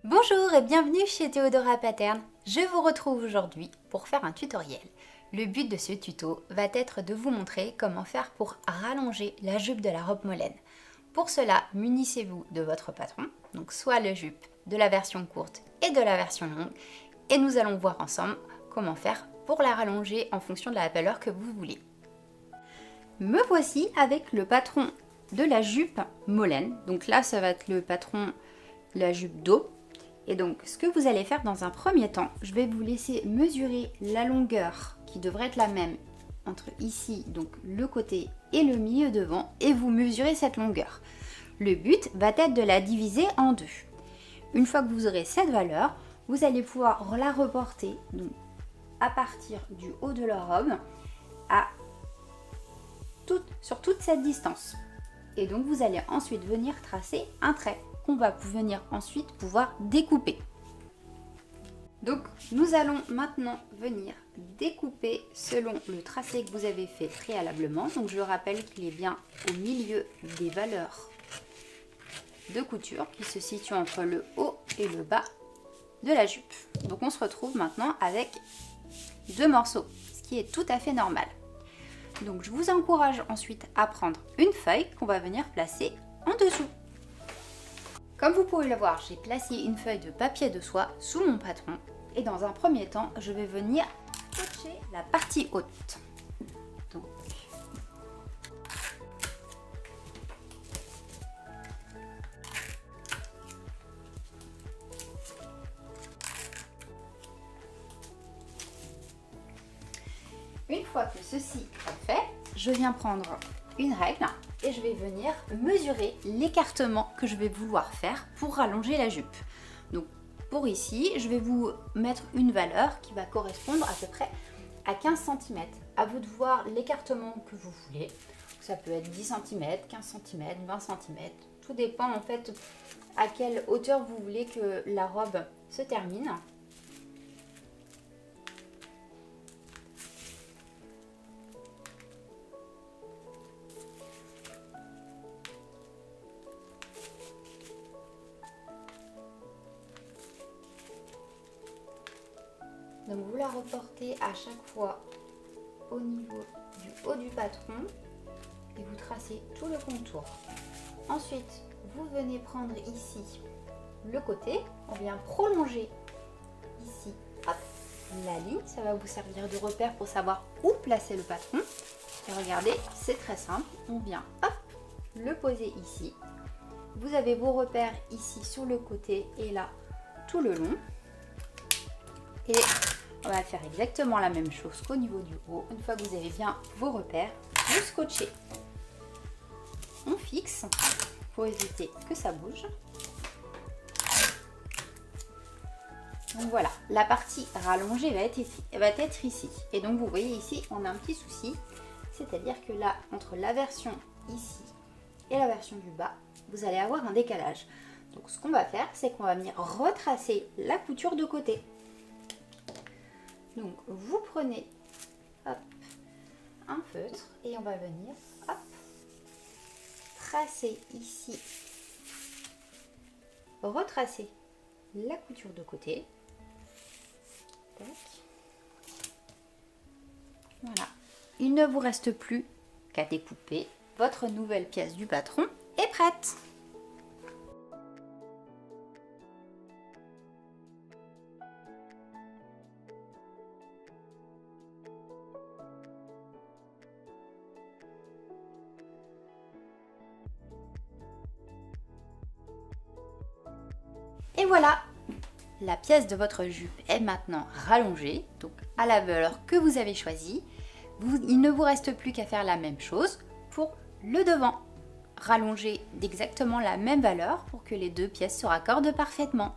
Bonjour et bienvenue chez Théodora Pattern. Je vous retrouve aujourd'hui pour faire un tutoriel. Le but de ce tuto va être de vous montrer comment faire pour rallonger la jupe de la robe Molène. Pour cela, munissez-vous de votre patron, donc soit la jupe de la version courte et de la version longue, et nous allons voir ensemble comment faire pour la rallonger en fonction de la valeur que vous voulez. Me voici avec le patron de la jupe Molène. Donc là, ça va être le patron, la jupe dos. Et donc, ce que vous allez faire dans un premier temps, je vais vous laisser mesurer la longueur qui devrait être la même entre ici, donc le côté et le milieu devant, et vous mesurez cette longueur. Le but va être de la diviser en deux. Une fois que vous aurez cette valeur, vous allez pouvoir la reporter donc, à partir du haut de la robe sur toute cette distance. Et donc, vous allez ensuite venir tracer un trait qu'on va venir ensuite pouvoir découper. Donc nous allons maintenant venir découper selon le tracé que vous avez fait préalablement. Donc je rappelle qu'il est bien au milieu des valeurs de couture qui se situent entre le haut et le bas de la jupe. Donc on se retrouve maintenant avec deux morceaux, ce qui est tout à fait normal. Donc je vous encourage ensuite à prendre une feuille qu'on va venir placer en dessous. Comme vous pouvez le voir, j'ai placé une feuille de papier de soie sous mon patron et dans un premier temps, je vais venir scotcher la partie haute. Donc, une fois que ceci est fait, je viens prendre une règle et je vais venir mesurer l'écartement que je vais vouloir faire pour rallonger la jupe. Donc pour ici, je vais vous mettre une valeur qui va correspondre à peu près à 15 cm. À vous de voir l'écartement que vous voulez. Ça peut être 10 cm, 15 cm, 20 cm. Tout dépend en fait à quelle hauteur vous voulez que la robe se termine. Donc vous la reportez à chaque fois au niveau du haut du patron et vous tracez tout le contour. Ensuite, vous venez prendre ici le côté, on vient prolonger ici hop, la ligne, ça va vous servir de repère pour savoir où placer le patron. Et regardez, c'est très simple, on vient hop, le poser ici. Vous avez vos repères ici sur le côté et là tout le long. Et on va faire exactement la même chose qu'au niveau du haut. Une fois que vous avez bien vos repères, vous scotchez. On fixe pour éviter que ça bouge. Donc voilà, la partie rallongée va être ici. Et donc vous voyez ici, on a un petit souci. C'est-à-dire que là, entre la version ici et la version du bas, vous allez avoir un décalage. Donc ce qu'on va faire, c'est qu'on va venir retracer la couture de côté. Donc vous prenez hop, un feutre et on va venir hop, tracer ici, retracer la couture de côté. Tac. Voilà. Il ne vous reste plus qu'à découper. Votre nouvelle pièce du patron est prête. Et voilà, la pièce de votre jupe est maintenant rallongée, donc à la valeur que vous avez choisie. Il ne vous reste plus qu'à faire la même chose pour le devant. Rallonger d'exactement la même valeur pour que les deux pièces se raccordent parfaitement.